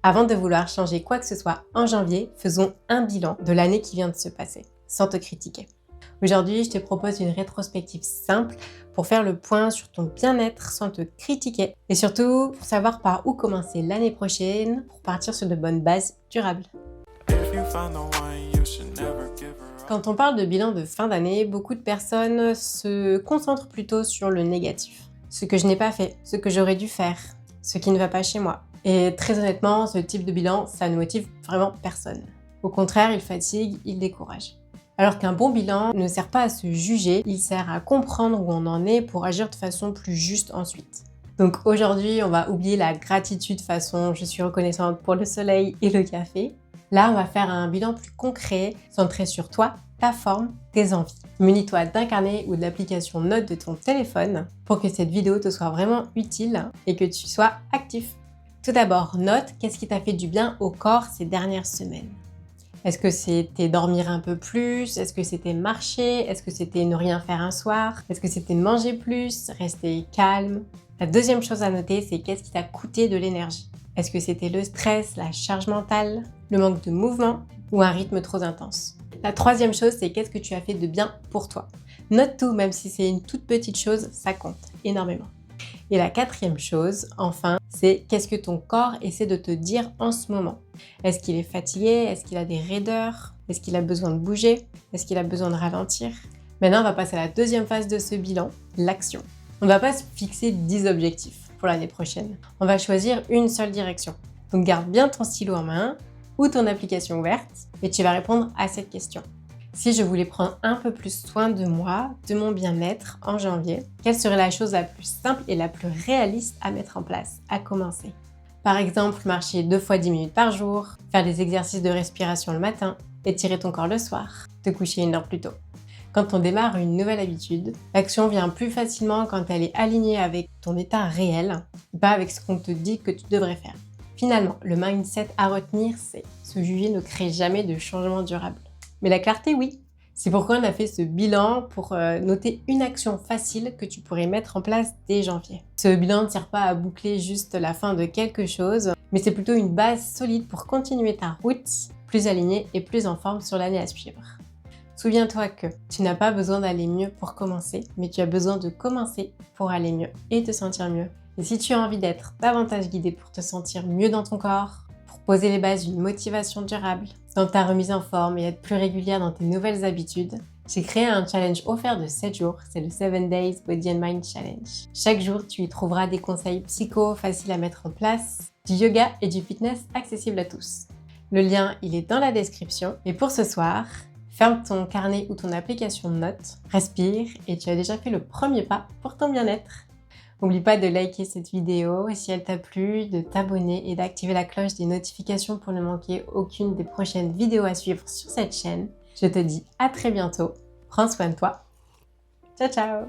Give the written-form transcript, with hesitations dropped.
Avant de vouloir changer quoi que ce soit en janvier, faisons un bilan de l'année qui vient de se passer, sans te critiquer. Aujourd'hui, je te propose une rétrospective simple pour faire le point sur ton bien-être sans te critiquer et surtout pour savoir par où commencer l'année prochaine pour partir sur de bonnes bases durables. Quand on parle de bilan de fin d'année, beaucoup de personnes se concentrent plutôt sur le négatif. Ce que je n'ai pas fait, ce que j'aurais dû faire, ce qui ne va pas chez moi. Et très honnêtement, ce type de bilan, ça ne motive vraiment personne. Au contraire, il fatigue, il décourage. Alors qu'un bon bilan ne sert pas à se juger, il sert à comprendre où on en est pour agir de façon plus juste ensuite. Donc aujourd'hui, on va oublier la gratitude façon je suis reconnaissante pour le soleil et le café. Là, on va faire un bilan plus concret, centré sur toi, ta forme, tes envies. Munis-toi d'un carnet ou de l'application Notes de ton téléphone pour que cette vidéo te soit vraiment utile et que tu sois actif. Tout d'abord, note qu'est-ce qui t'a fait du bien au corps ces dernières semaines. Est-ce que c'était dormir un peu plus? Est-ce que c'était marcher? Est-ce que c'était ne rien faire un soir? Est-ce que c'était manger plus? Rester calme? La deuxième chose à noter, c'est qu'est-ce qui t'a coûté de l'énergie? Est-ce que c'était le stress, la charge mentale, le manque de mouvement ou un rythme trop intense? La troisième chose, c'est qu'est-ce que tu as fait de bien pour toi? Note tout, même si c'est une toute petite chose, ça compte énormément. Et la quatrième chose, enfin, c'est qu'est-ce que ton corps essaie de te dire en ce moment? Est-ce qu'il est fatigué? Est-ce qu'il a des raideurs? Est-ce qu'il a besoin de bouger? Est-ce qu'il a besoin de ralentir? Maintenant, on va passer à la deuxième phase de ce bilan, l'action. On ne va pas se fixer 10 objectifs pour l'année prochaine. On va choisir une seule direction. Donc garde bien ton stylo en main ou ton application ouverte et tu vas répondre à cette question. Si je voulais prendre un peu plus soin de moi, de mon bien-être en janvier, quelle serait la chose la plus simple et la plus réaliste à mettre en place, à commencer? Par exemple, marcher 2 fois 10 minutes par jour, faire des exercices de respiration le matin, étirer ton corps le soir, te coucher 1 heure plus tôt. Quand on démarre une nouvelle habitude, l'action vient plus facilement quand elle est alignée avec ton état réel, pas avec ce qu'on te dit que tu devrais faire. Finalement, le mindset à retenir, c'est se juger ne crée jamais de changement durable. Mais la clarté, oui. C'est pourquoi on a fait ce bilan pour noter une action facile que tu pourrais mettre en place dès janvier. Ce bilan ne sert pas à boucler juste la fin de quelque chose, mais c'est plutôt une base solide pour continuer ta route plus alignée et plus en forme sur l'année à suivre. Souviens-toi que tu n'as pas besoin d'aller mieux pour commencer, mais tu as besoin de commencer pour aller mieux et te sentir mieux. Et si tu as envie d'être davantage guidé pour te sentir mieux dans ton corps, pour poser les bases d'une motivation durable, dans ta remise en forme et être plus régulière dans tes nouvelles habitudes, j'ai créé un challenge offert de 7 jours, c'est le 7 Days Body and Mind Challenge. Chaque jour, tu y trouveras des conseils psycho faciles à mettre en place, du yoga et du fitness accessible à tous. Le lien, il est dans la description. Et pour ce soir, ferme ton carnet ou ton application de notes, respire et tu as déjà fait le premier pas pour ton bien-être. N'oublie pas de liker cette vidéo et si elle t'a plu, de t'abonner et d'activer la cloche des notifications pour ne manquer aucune des prochaines vidéos à suivre sur cette chaîne. Je te dis à très bientôt. Prends soin de toi. Ciao, ciao!